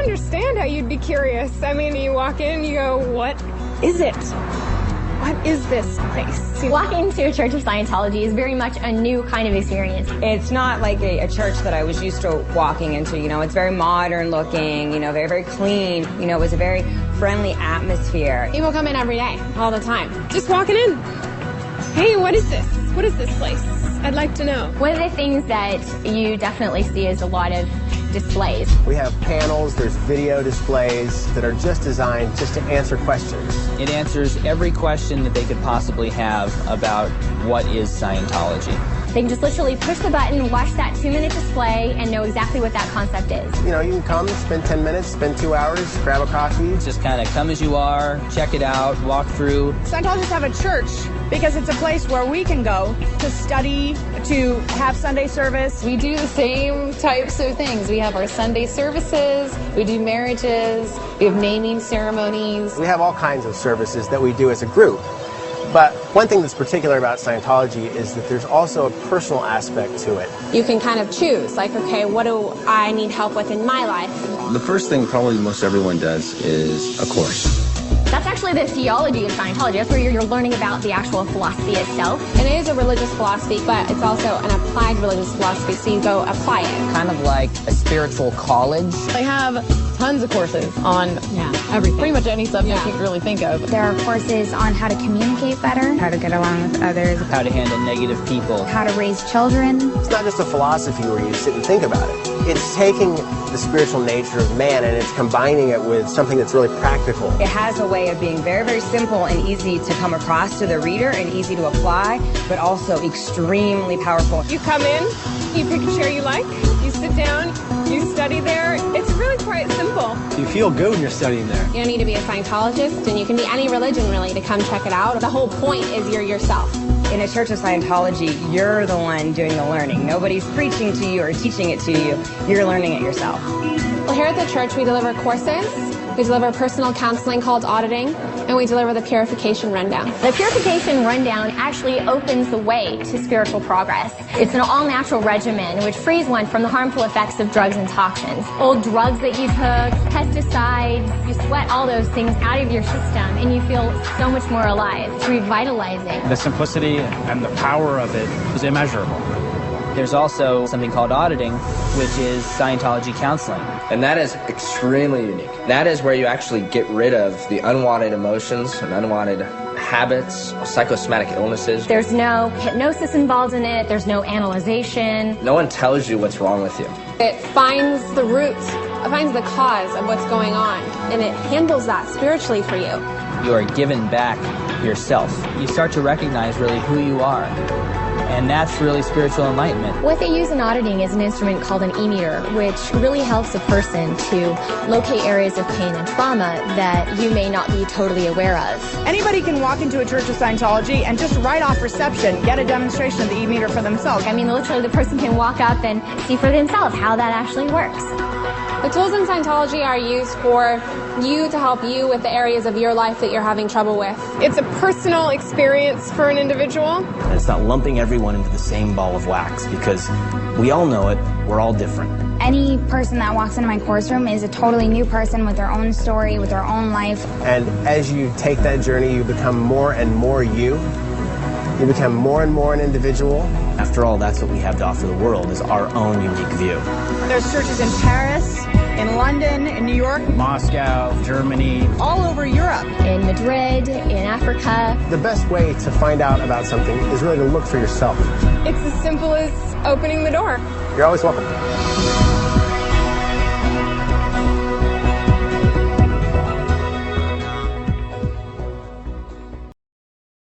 understand how you'd be curious. I mean, you walk in, you go, what is it? What is this place? Walking into a Church of Scientology is very much a new kind of experience. It's not like a church that I was used to walking into. You know, it's very modern looking, you know, very, very clean. You know, it was a very friendly atmosphere. People come in every day, all the time. Just walking in. Hey, what is this? What is this place? I'd like to know. One of the things that you definitely see is a lot of displays. We have panels, there's video displays that are just designed just to answer questions. It answers every question that they could possibly have about what is Scientology. They can just literally push the button, watch that 2-minute display, and know exactly what that concept is. You know, you can come, spend 10 minutes, spend 2 hours, grab a coffee. Just kind of come as you are, check it out, walk through. Scientologists have a church because it's a place where we can go to study, to have Sunday service. We do the same types of things. We have our Sunday services, we do marriages, we have naming ceremonies. We have all kinds of services that we do as a group. But one thing that's particular about Scientology is that there's also a personal aspect to it. You can kind of choose, like, okay, what do I need help with in my life? The first thing probably most everyone does is a course. That's actually the theology of Scientology. That's where you're learning about the actual philosophy itself. And it is a religious philosophy, but it's also an applied religious philosophy, so you go apply it. Kind of like a spiritual college. They have tons of courses on everything. Pretty much any subject you can really think of. There are courses on how to communicate better, how to get along with others, How to handle negative people. how to raise children. It's not just a philosophy where you sit and think about it. It's taking the spiritual nature of man and it's combining it with something that's really practical. It has a way of being very, very simple and easy to come across to the reader and easy to apply, but also extremely powerful. You come in, you pick a chair you like, you sit down, you study there. It's really quite simple. You feel good when you're studying there. You don't need to be a Scientologist, and you can be any religion, really, to come check it out. The whole point is you're yourself. In a Church of Scientology, you're the one doing the learning. Nobody's preaching to you or teaching it to you. You're learning it yourself. Well, here at the church, we deliver courses, we deliver personal counseling called auditing, and we deliver the purification rundown. The purification rundown actually opens the way to spiritual progress. It's an all-natural regimen which frees one from the harmful effects of drugs and toxins. Old drugs that you took, pesticides, you sweat all those things out of your system and you feel so much more alive. It's revitalizing. The simplicity and the power of it is immeasurable. There's also something called auditing, which is Scientology counseling. And that is extremely unique. That is where you actually get rid of the unwanted emotions and unwanted habits, psychosomatic illnesses. There's no hypnosis involved in it. There's no analyzation. No one tells you what's wrong with you. It finds the root, it finds the cause of what's going on, and it handles that spiritually for you. You are given back yourself. You start to recognize really who you are. And that's really spiritual enlightenment. What they use in auditing is an instrument called an e-meter, which really helps a person to locate areas of pain and trauma that you may not be totally aware of. Anybody can walk into a Church of Scientology and just right off reception get a demonstration of the e-meter for themselves. I mean, literally the person can walk up and see for themselves how that actually works. The tools in Scientology are used for you to help you with the areas of your life that you're having trouble with. It's a personal experience for an individual. And it's not lumping everyone into the same ball of wax because we all know it, we're all different. Any person that walks into my course room is a totally new person with their own story, with their own life. And as you take that journey, you become more and more you. You become more and more an individual. After all, that's what we have to offer the world, is our own unique view. There's churches in Paris, in London, in New York, Moscow, Germany, all over Europe. In Madrid, in Africa. The best way to find out about something is really to look for yourself. It's as simple as opening the door. You're always welcome.